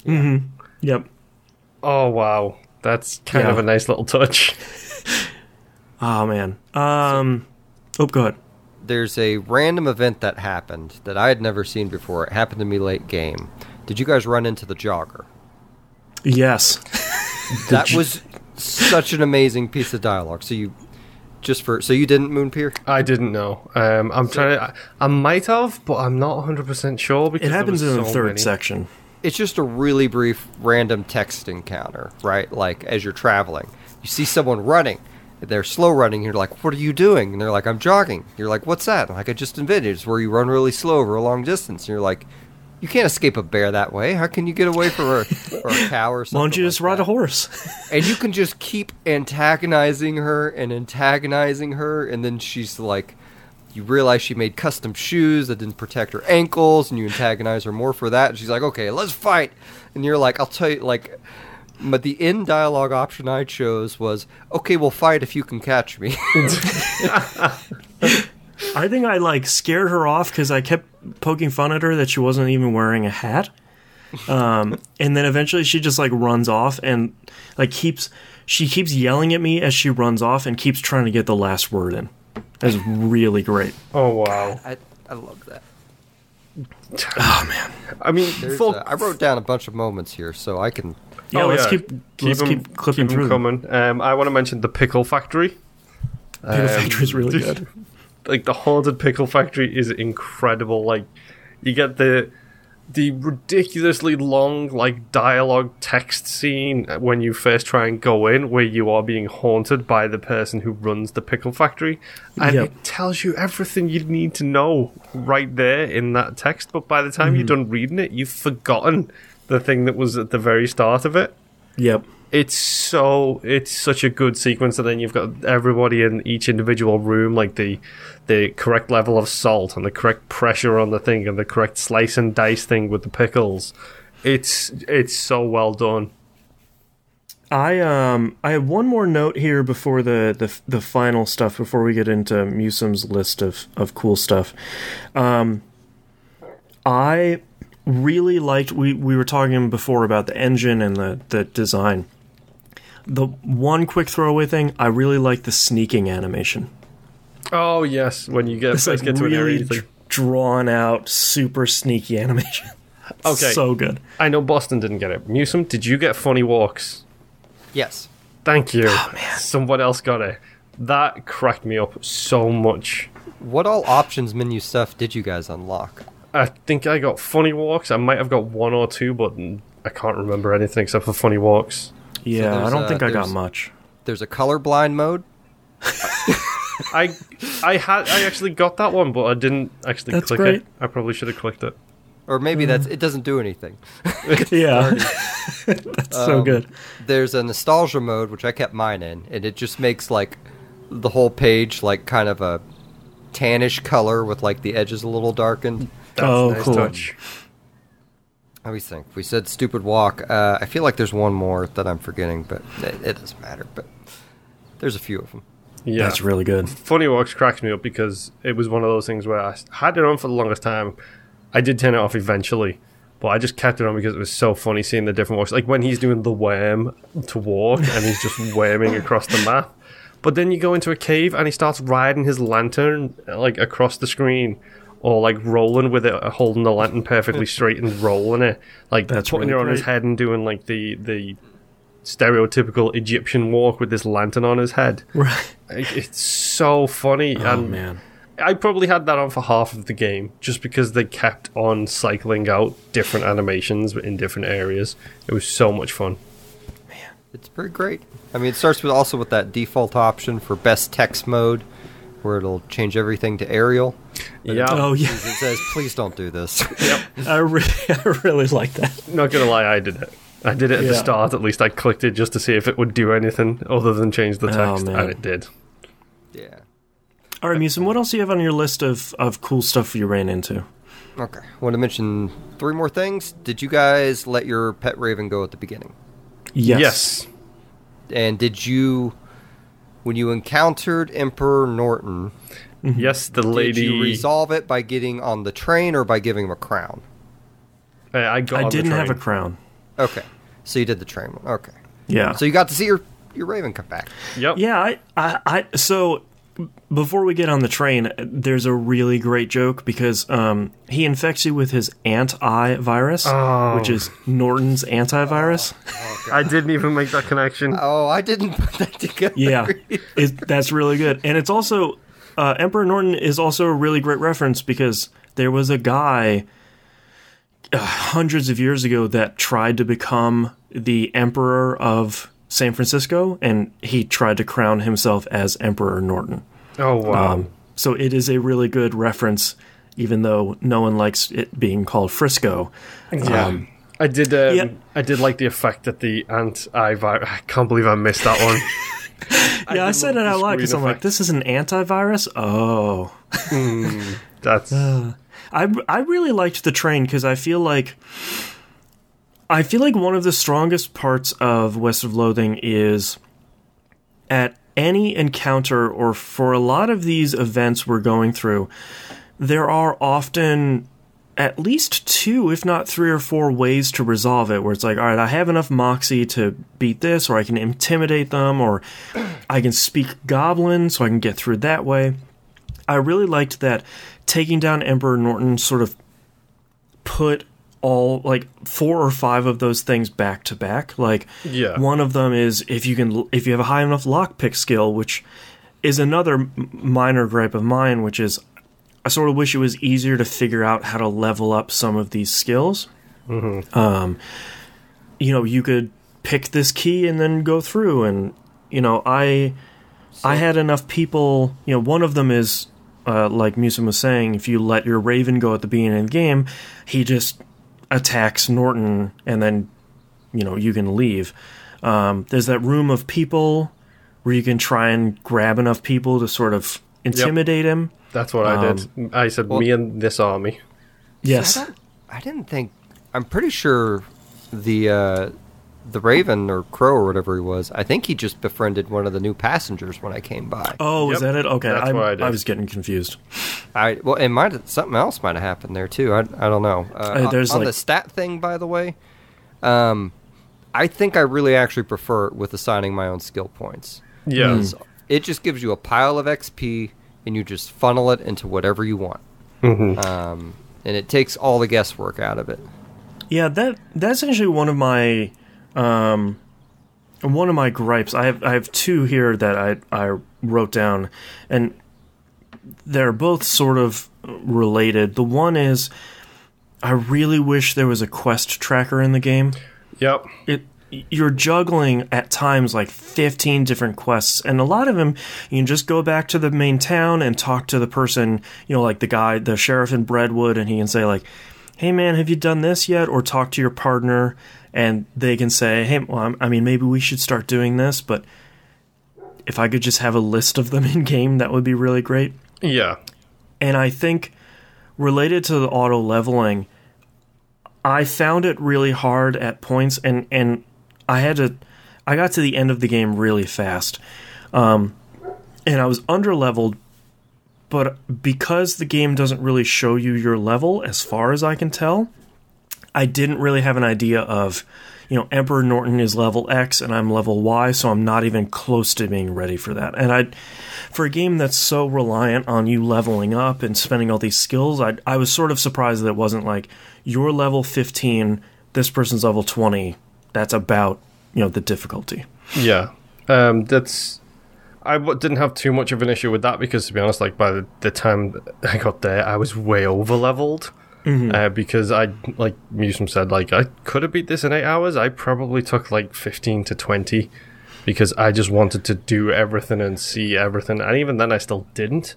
Speaker 1: Mm-hmm. Yep.
Speaker 2: Oh, wow. That's kind of a nice little touch.
Speaker 1: Oh, man. Go ahead.
Speaker 3: There's a random event that happened that I had never seen before. It happened to me late game. Did you guys run into the jogger?
Speaker 1: Yes.
Speaker 3: That was such an amazing piece of dialogue. So you didn't, Moonpir?
Speaker 2: I didn't know. I might have, but I'm not 100% sure. Because
Speaker 1: it happens in the third
Speaker 3: section.
Speaker 1: section.
Speaker 3: It's just a really brief random text encounter, right? Like, as you're traveling. You see someone running. They're slow running. You're like, what are you doing? And they're like, I'm jogging. You're like, what's that? I'm like, I just invented it. It's where you run really slow over a long distance. And you're like, you can't escape a bear that way. How can you get away from a cow or something?
Speaker 1: Why don't you just ride a horse?
Speaker 3: And you can just keep antagonizing her, and then she's like, you realize she made custom shoes that didn't protect her ankles, and you antagonize her more for that. And she's like, okay, let's fight. And you're like, I'll tell you, like, but the in dialogue option I chose was, okay, we'll fight if you can catch me.
Speaker 1: I think I like scared her off because I kept poking fun at her that she wasn't even wearing a hat. And then eventually she just like runs off and like keeps yelling at me as she runs off and keeps trying to get the last word in. That's really great.
Speaker 2: Oh wow.
Speaker 3: I love that.
Speaker 1: Oh man.
Speaker 2: I mean,
Speaker 3: I wrote down a bunch of moments here so I can.
Speaker 1: Yeah, let's keep clipping through
Speaker 2: them coming. I want to mention the Pickle Factory.
Speaker 1: Pickle Factory is really good.
Speaker 2: Like the haunted Pickle Factory is incredible. Like you get the ridiculously long like dialogue text scene when you first try and go in, where you are being haunted by the person who runs the pickle factory, and it tells you everything you need to know right there in that text. But by the time you're done reading it, you've forgotten the thing that was at the very start of it.
Speaker 1: Yep.
Speaker 2: It's such a good sequence, and then you've got everybody in each individual room, like the correct level of salt and the correct pressure on the thing and the correct slice and dice thing with the pickles. It's so well done.
Speaker 1: I have one more note here before the final stuff, before we get into MusiM's list of cool stuff. I really liked, we were talking before about the engine and the design. The one quick throwaway thing, I really like the sneaking animation.
Speaker 2: Oh yes, when you get to an area,
Speaker 1: drawn out, super sneaky animation.
Speaker 2: Okay,
Speaker 1: so good.
Speaker 2: I know Boston didn't get it. MusiM, did you get funny walks?
Speaker 3: Yes.
Speaker 2: Thank you.
Speaker 1: Oh, man.
Speaker 2: Someone else got it. That cracked me up so much.
Speaker 3: What all options menu stuff did you guys unlock?
Speaker 2: I think I got funny walks. I might have got one or two, but I can't remember anything except for funny walks.
Speaker 1: Yeah, so I don't think I got much.
Speaker 3: There's a colorblind mode.
Speaker 2: I actually got that one, but I didn't actually click it. I probably should have clicked it.
Speaker 3: Or maybe it doesn't do anything.
Speaker 1: Yeah. That's so good.
Speaker 3: There's a nostalgia mode, which I kept mine in, and it just makes like the whole page like kind of a tannish color with like the edges a little darkened.
Speaker 2: That's a nice
Speaker 1: cool.
Speaker 2: touch.
Speaker 3: How do we think? We said stupid walk. I feel like there's one more that I'm forgetting, but it doesn't matter. But there's a few of them.
Speaker 2: Yeah,
Speaker 1: that's really good.
Speaker 2: Funny walks cracks me up because it was one of those things where I had it on for the longest time. I did turn it off eventually, but I just kept it on because it was so funny seeing the different walks. Like when he's doing the worm to walk and he's just worming across the map. But then you go into a cave and he starts riding his lantern like across the screen, or like rolling with it, holding the lantern perfectly straight and rolling it, like that's putting it on his head and doing like the stereotypical Egyptian walk with this lantern on his head.
Speaker 1: Right.
Speaker 2: It's so funny.
Speaker 1: Oh, man.
Speaker 2: I probably had that on for half of the game just because they kept on cycling out different animations in different areas. It was so much fun.
Speaker 3: Man, it's pretty great. I mean, it starts with that default option for best text mode, where it'll change everything to Arial.
Speaker 2: Yeah.
Speaker 1: Oh, yeah.
Speaker 3: It says, please don't do this.
Speaker 2: Yep.
Speaker 1: I really like that.
Speaker 2: Not gonna lie, I did it. I did it at the start, at least. I clicked it just to see if it would do anything other than change the text, and it did.
Speaker 3: Yeah.
Speaker 1: All right, MusiM, what else do you have on your list of cool stuff you ran into?
Speaker 3: Okay. I want to mention 3 more things. Did you guys let your pet raven go at the beginning?
Speaker 1: Yes.
Speaker 3: And did you, when you encountered Emperor Norton,
Speaker 2: yes, the lady...
Speaker 3: did you resolve it by getting on the train or by giving him a crown?
Speaker 2: I
Speaker 1: didn't have a crown.
Speaker 3: Okay. So you did the train one. Okay.
Speaker 1: Yeah.
Speaker 3: So you got to see your raven come back.
Speaker 2: Yep.
Speaker 1: Yeah, so before we get on the train, there's a really great joke because he infects you with his ant-eye virus, which is Norton's antivirus.
Speaker 2: I didn't even make that connection.
Speaker 3: Oh, I didn't put that together.
Speaker 1: Yeah, that's really good. And it's also, Emperor Norton is also a really great reference because there was a guy hundreds of years ago that tried to become the emperor of San Francisco, and he tried to crown himself as Emperor Norton.
Speaker 2: Oh, wow.
Speaker 1: So it is a really good reference, even though no one likes it being called Frisco.
Speaker 2: Yeah. I did like the effect that the ant-eye virus... I can't believe I missed that one.
Speaker 1: Yeah, I said it out loud because I'm like, this is an antivirus? Oh.
Speaker 2: That's...
Speaker 1: I really liked the train because I feel like one of the strongest parts of West of Loathing is at any encounter, or for a lot of these events we're going through, there are often at least 2, if not 3 or 4 ways to resolve it, where it's like, all right, I have enough moxie to beat this, or I can intimidate them, or I can speak goblin so I can get through that way. I really liked that taking down Emperor Norton sort of put all, like, 4 or 5 of those things back to back. Like, one of them is if you have a high enough lockpick skill, which is another minor gripe of mine, which is I sort of wish it was easier to figure out how to level up some of these skills. Mm-hmm. You could pick this key and then go through, and I had enough people. One of them is like MusiM was saying, if you let your Raven go at the beginning of the game, he just attacks Norton, and then you can leave. There's that room of people where you can try and grab enough people to sort of intimidate him.
Speaker 2: That's what I did. I said, me and this army.
Speaker 1: Yes.
Speaker 3: So I didn't think... I'm pretty sure the Raven or Crow or whatever he was, I think he just befriended one of the new passengers when I came by.
Speaker 1: Oh, is that it? Okay,
Speaker 2: that's what I did.
Speaker 1: I was getting confused.
Speaker 3: Something else might have happened there, too. I don't know. On the stat thing, by the way, I think I really actually prefer it with assigning my own skill points.
Speaker 2: Yeah.
Speaker 3: It just gives you a pile of XP, and you just funnel it into whatever you want.
Speaker 2: Mm-hmm.
Speaker 3: And it takes all the guesswork out of it.
Speaker 1: Yeah, that's actually one of my gripes. I have 2 here that I wrote down, and they're both sort of related. The one is I really wish there was a quest tracker in the game.
Speaker 2: Yep.
Speaker 1: You're juggling at times like 15 different quests, and a lot of them you can just go back to the main town and talk to the person, like the sheriff in Breadwood, and he can say like, hey man, have you done this yet? Or talk to your partner, and they can say, hey, well, maybe we should start doing this, but if I could just have a list of them in game, that would be really great.
Speaker 2: Yeah.
Speaker 1: And I think related to the auto leveling, I found it really hard at points, and I got to the end of the game really fast. And I was underleveled, but because the game doesn't really show you your level, as far as I can tell, I didn't really have an idea of, Emperor Norton is level X and I'm level Y, so I'm not even close to being ready for that. And for a game that's so reliant on you leveling up and spending all these skills, I was sort of surprised that it wasn't like, you're level 15, this person's level 20. That's about, the difficulty.
Speaker 2: Yeah. I didn't have too much of an issue with that because, to be honest, like by the time I got there, I was way over leveled. Mm-hmm. Because like MusiM said, like I could have beat this in 8 hours. I probably took like 15 to 20 because I just wanted to do everything and see everything, and even then I still didn't.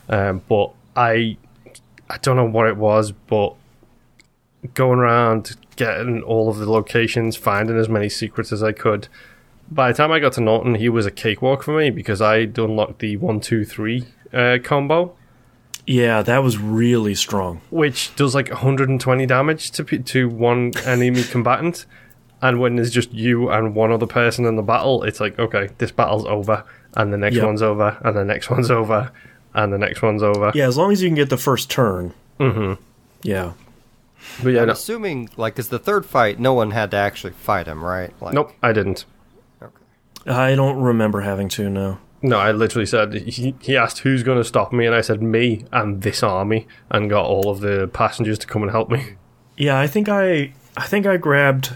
Speaker 2: But I don't know what it was, but going around, getting all of the locations, finding as many secrets as I could. By the time I got to Norton, he was a cakewalk for me because I'd unlocked the 1, 2, 3 combo.
Speaker 1: Yeah, that was really strong.
Speaker 2: Which does like 120 damage to one enemy combatant. And when there's just you and one other person in the battle, it's like, okay, this battle's over, and the next one's over, and the next one's over, and the next one's over.
Speaker 1: Yeah, as long as you can get the first turn.
Speaker 2: Mm-hmm.
Speaker 1: Yeah.
Speaker 3: But yeah, I'm assuming, like, as the third fight, no one had to actually fight him, right? Like,
Speaker 2: nope, I didn't.
Speaker 3: Okay.
Speaker 1: I don't remember having to, no.
Speaker 2: No, I literally said, he asked who's going to stop me, and I said me and this army, and got all of the passengers to come and help me.
Speaker 1: Yeah, I think I grabbed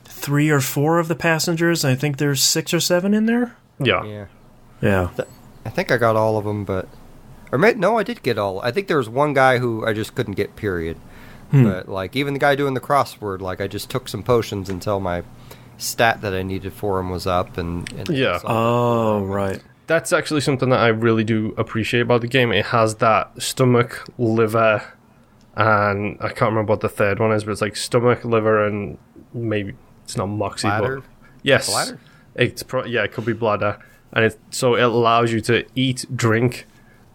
Speaker 1: 3 or 4 of the passengers, and I think there's 6 or 7 in there.
Speaker 2: Yeah.
Speaker 3: I think I got all of them, but... no, I did get all. I think there was one guy who I just couldn't get, period. But, like, even the guy doing the crossword, like, I just took some potions until my stat that I needed for him was up, and
Speaker 2: yeah.
Speaker 1: Oh, right.
Speaker 2: That's actually something that I really do appreciate about the game. It has that stomach, liver, and I can't remember what the third one is, but it's like stomach, liver, and maybe it's not moxie.
Speaker 3: Bladder?
Speaker 2: But yes.
Speaker 3: Bladder?
Speaker 2: It could be bladder. and so it allows you to eat, drink,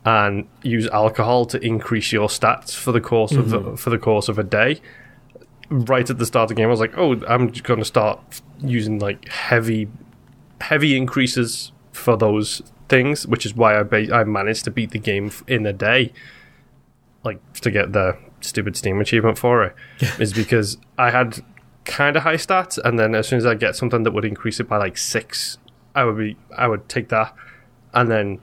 Speaker 2: and use alcohol to increase your stats for the course of a day. Right at the start of the game, I was like, "Oh, I'm just going to start using like heavy increases for those things," which is why I managed to beat the game in a day, like to get the stupid Steam achievement for it. Is because I had kind of high stats, and then as soon as I get something that would increase it by like 6, I would take that, and then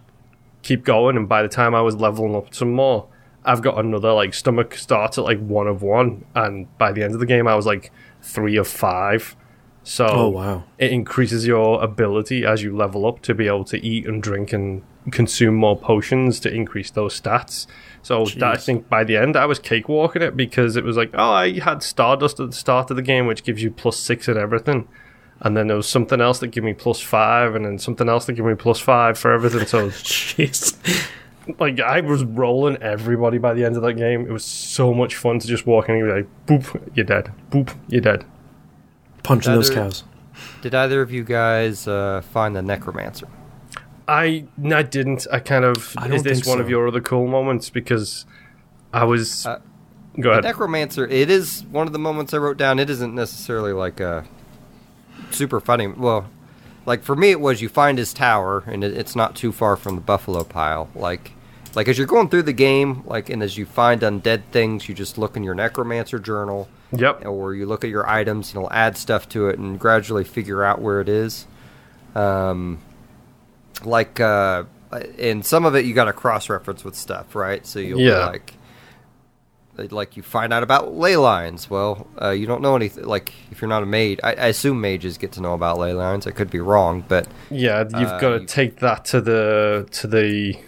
Speaker 2: keep going. And by the time I was leveling up some more, I've got another like stomach starts at like 1 of 1, and by the end of the game I was like 3 of 5. So it increases your ability as you level up to be able to eat and drink and consume more potions to increase those stats. So that, I think by the end I was cakewalking it, because it was like, oh, I had Stardust at the start of the game, which gives you +6 and everything. And then there was something else that gave me +5, and then something else that gave me +5 for everything. So
Speaker 1: jeez.
Speaker 2: Like, I was rolling everybody by the end of that game. It was so much fun to just walk in and be like, boop, you're dead. Boop, you're dead.
Speaker 1: Punching those cows.
Speaker 3: Did either of you guys find the Necromancer?
Speaker 2: I didn't. Is this one of your other cool moments? Because I was... go ahead.
Speaker 3: The Necromancer, it is one of the moments I wrote down. It isn't necessarily like a super funny... Well, like for me it was, you find his tower, and it's not too far from the buffalo pile. Like as you're going through the game, and as you find undead things, you just look in your Necromancer journal.
Speaker 2: Yep.
Speaker 3: Or you look at your items, and it'll add stuff to it and gradually figure out where it is. And some of it you got to cross-reference with stuff, right? So you'll be like you find out about ley lines. Well, you don't know anything. Like, if you're not a mage, I assume mages get to know about ley lines. I could be wrong, but
Speaker 2: yeah, you've got to take that to the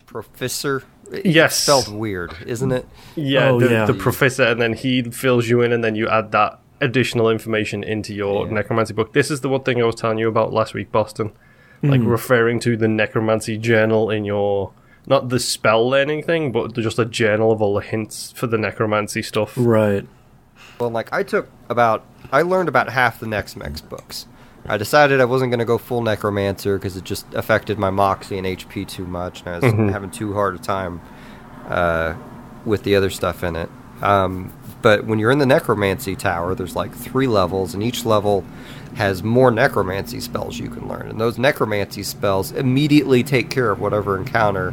Speaker 3: professor.
Speaker 2: Yes,
Speaker 3: it's spelled weird, isn't it?
Speaker 2: Yeah, the professor, and then he fills you in, and then you add that additional information into your necromancy book. This is the one thing I was telling you about last week, Boston. Like referring to the necromancy journal in your, not the spell learning thing, but just a journal of all the hints for the necromancy stuff.
Speaker 1: Right.
Speaker 3: Well, like I learned about half the Nex-Mex books. I decided I wasn't going to go full necromancer because it just affected my moxie and HP too much, and I was having too hard a time with the other stuff in it. But when you're in the necromancy tower, there's like 3 levels, and each level has more necromancy spells you can learn. And those necromancy spells immediately take care of whatever encounter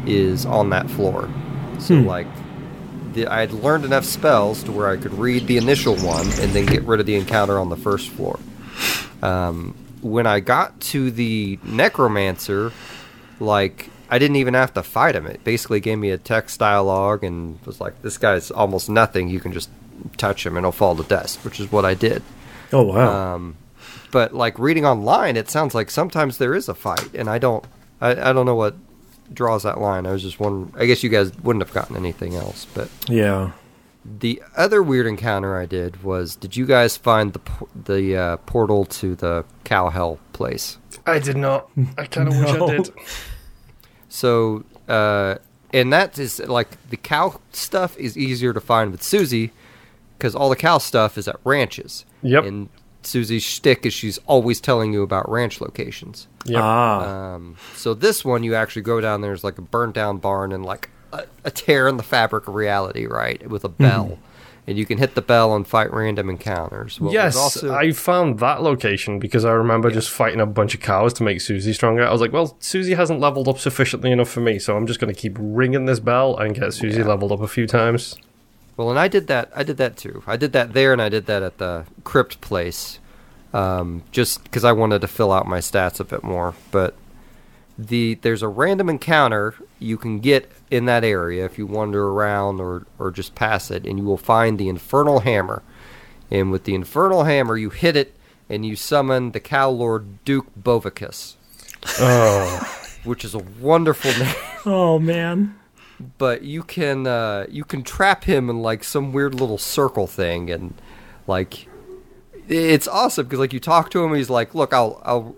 Speaker 3: is on that floor. So, I had learned enough spells to where I could read the initial one and then get rid of the encounter on the first floor. When I got to the necromancer, I didn't even have to fight him. It basically gave me a text dialogue and was like, this guy's almost nothing. You can just touch him and he'll fall to dust, which is what I did.
Speaker 1: Oh, wow.
Speaker 3: But reading online, it sounds like sometimes there is a fight, and I don't know what draws that line. I was just wondering. I guess you guys wouldn't have gotten anything else, but
Speaker 1: yeah.
Speaker 3: The other weird encounter I did was, did you guys find the portal to the cow hell place?
Speaker 2: I did not. I kind of wish I did.
Speaker 3: So, and that is the cow stuff is easier to find with Susie, because all the cow stuff is at ranches.
Speaker 2: Yep.
Speaker 3: And Susie's shtick is she's always telling you about ranch locations.
Speaker 2: Yep.
Speaker 3: So this one, you actually go down, there's a burnt down barn and a tear in the fabric of reality, right? With a bell. And you can hit the bell and fight random encounters. Well,
Speaker 2: yes, I found that location because I remember just fighting a bunch of cows to make Susie stronger. I was like, well, Susie hasn't leveled up sufficiently enough for me, so I'm just going to keep ringing this bell and get Susie leveled up a few times.
Speaker 3: Well, and I did that too. I did that there, and I did that at the crypt place, just because I wanted to fill out my stats a bit more. But there's a random encounter you can get in that area if you wander around or just pass it, and you will find the Infernal Hammer. And with the Infernal Hammer, you hit it, and you summon the Cow Lord Duke Bovicus.
Speaker 2: Oh.
Speaker 3: Which is a wonderful name.
Speaker 1: Oh, man.
Speaker 3: But you can trap him in some weird little circle thing, and it's awesome because you talk to him and he's like, look, I'll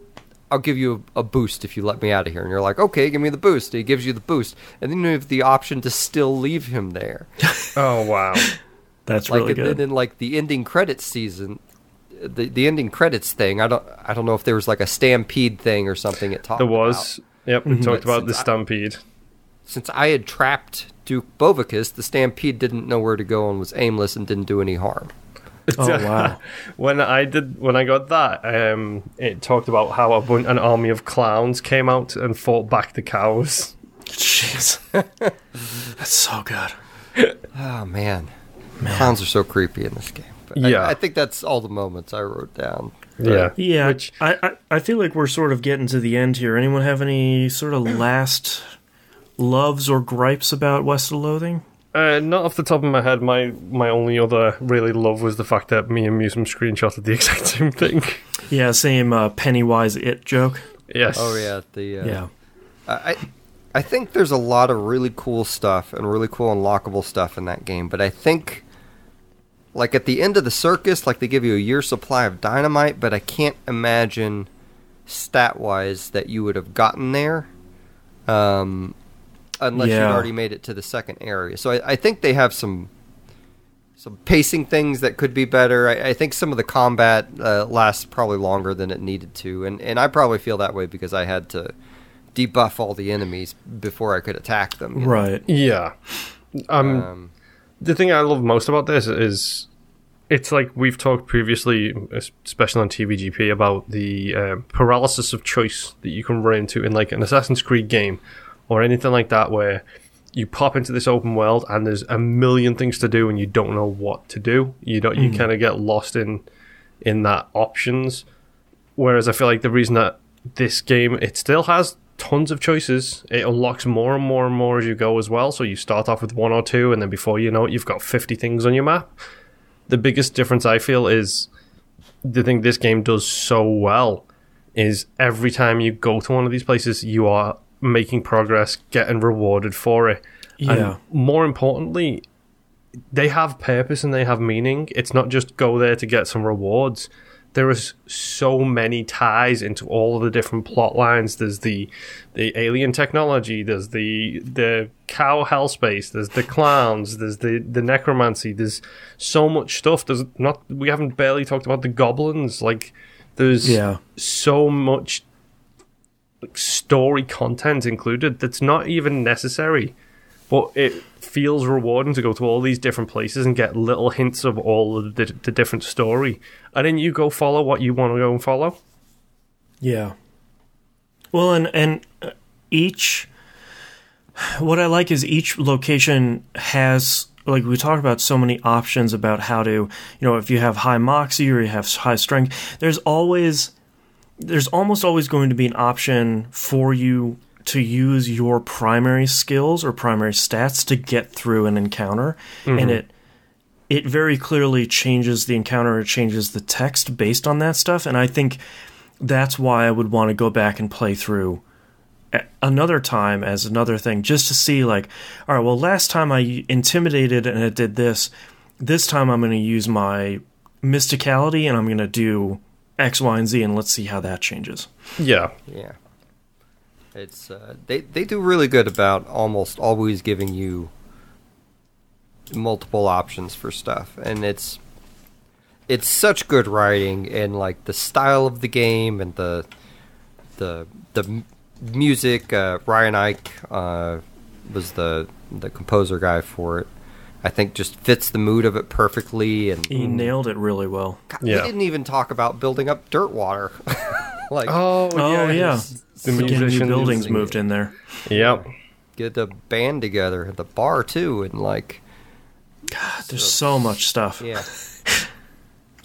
Speaker 3: give you a boost if you let me out of here. And you're like, okay, give me the boost. And he gives you the boost, and then you have the option to still leave him there.
Speaker 2: Oh, wow.
Speaker 1: That's really good.
Speaker 3: And then the ending credits season, the ending credits thing. I don't know if there was like a stampede thing or something. It talked.
Speaker 2: There was.
Speaker 3: About.
Speaker 2: Yep, we talked about the stampede.
Speaker 3: Since I had trapped Duke Bovicus, the stampede didn't know where to go and was aimless and didn't do any harm.
Speaker 1: Oh wow!
Speaker 2: When I got that, it talked about how an army of clowns came out and fought back the cows.
Speaker 1: Jeez, that's so good.
Speaker 3: Oh man, clowns are so creepy in this game. But
Speaker 2: yeah,
Speaker 3: I think that's all the moments I wrote down.
Speaker 1: Yeah. Which I feel like we're sort of getting to the end here. Anyone have any sort of last loves or gripes about West of Loathing?
Speaker 2: Not off the top of my head. My only other really love was the fact that me and MusiM screenshotted the exact same thing.
Speaker 1: Yeah, same Pennywise it joke.
Speaker 2: Yes.
Speaker 3: Oh yeah. I think there's a lot of really cool stuff and really cool unlockable stuff in that game, but I think like at the end of the circus, like they give you a year's supply of dynamite, but I can't imagine stat-wise that you would have gotten there. Unless you'd already made it to the second area. So I think they have some pacing things that could be better. I think some of the combat lasts probably longer than it needed to. And I probably feel that way because I had to debuff all the enemies before I could attack them. You know?
Speaker 1: Right.
Speaker 2: Yeah. The thing I love most about this is it's like we've talked previously, especially on TVGP, about the paralysis of choice that you can run into in like an Assassin's Creed game or anything like that, where you pop into this open world and there's a million things to do and you don't know what to do. You kind of get lost in that options. Whereas I feel like the reason that this game, it still has tons of choices. It unlocks more and more and more as you go as well. So you start off with one or two, and then before you know it, you've got 50 things on your map. The biggest difference I feel is the thing this game does so well is every time you go to one of these places, you are making progress, getting rewarded for it.
Speaker 1: Yeah.
Speaker 2: And more importantly, they have purpose and they have meaning. It's not just go there to get some rewards. There is so many ties into all of the different plot lines. There's the alien technology, there's the cow hell space, there's the clowns, there's the necromancy, there's so much stuff. We haven't barely talked about the goblins. Like there's so much like story content included that's not even necessary, but it feels rewarding to go to all these different places and get little hints of all of the different story, and then you go follow what you want to go and follow. Yeah.
Speaker 1: Well, and each, what I like is each location has, like we talked about, so many options about how to, if you have high moxie or you have high strength, there's almost always going to be an option for you to use your primary skills or primary stats to get through an encounter. Mm-hmm. And it very clearly changes the encounter, it changes the text based on that stuff, and I think that's why I would want to go back and play through another time as another thing, just to see, like, all right, well, last time I intimidated and it did this time I'm going to use my mysticality and I'm going to do X, Y, and Z, and let's see how that changes.
Speaker 2: Yeah.
Speaker 3: It's they do really good about almost always giving you multiple options for stuff, and it's such good writing, and like the style of the game and the music. Ryan Ike was the composer guy for it. I think just fits the mood of it perfectly, and
Speaker 1: he nailed it really well.
Speaker 3: God, we didn't even talk about building up dirt water. Like,
Speaker 1: yeah. The new buildings moved in there.
Speaker 2: Yep.
Speaker 3: Get the band together at the bar too, and like,
Speaker 1: God, there's so much stuff.
Speaker 3: Yeah.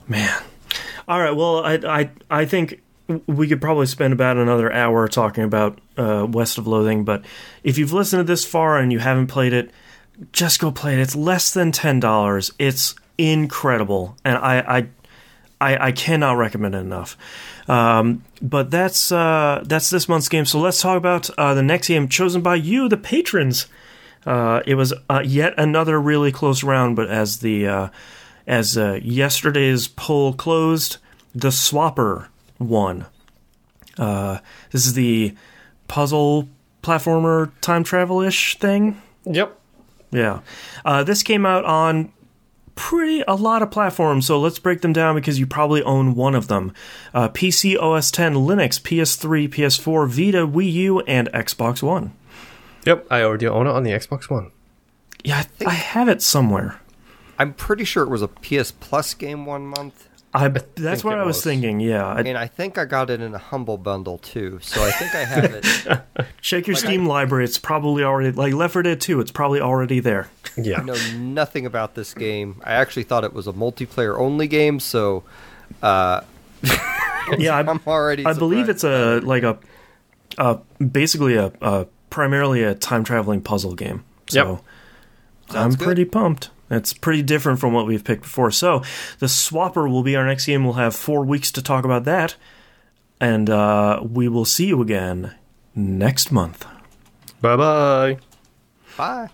Speaker 1: Man. All right. Well, I think we could probably spend about another hour talking about West of Loathing, but if you've listened to this far and you haven't played it, just go play it. It's less than $10. It's incredible, and I cannot recommend it enough. But that's this month's game. So let's talk about the next game chosen by you, the patrons. It was yet another really close round, but as yesterday's poll closed, the Swapper won. This is the puzzle platformer time travel-ish thing.
Speaker 2: Yep.
Speaker 1: Yeah. This came out on a lot of platforms, so let's break them down because you probably own one of them. PC, OS X, Linux, PS3, PS4, Vita, Wii U, and Xbox One.
Speaker 2: Yep, I already own it on the Xbox One.
Speaker 1: Yeah, I have it somewhere.
Speaker 3: I'm pretty sure it was a PS Plus game 1 month.
Speaker 1: That's what I was thinking, yeah.
Speaker 3: And I think I got it in a Humble Bundle, too, so I think I have it.
Speaker 1: Check your Steam library, it's probably already... Like Left 4 Dead 2, it's probably already there.
Speaker 2: Yeah.
Speaker 3: I know nothing about this game. I actually thought it was a multiplayer-only game, so...
Speaker 1: yeah,
Speaker 3: I'm already
Speaker 1: I believe it's basically primarily a time-traveling puzzle game. So I'm pretty pumped. It's pretty different from what we've picked before. So, the Swapper will be our next game. We'll have 4 weeks to talk about that. And we will see you again next month.
Speaker 2: Bye-bye.
Speaker 3: Bye.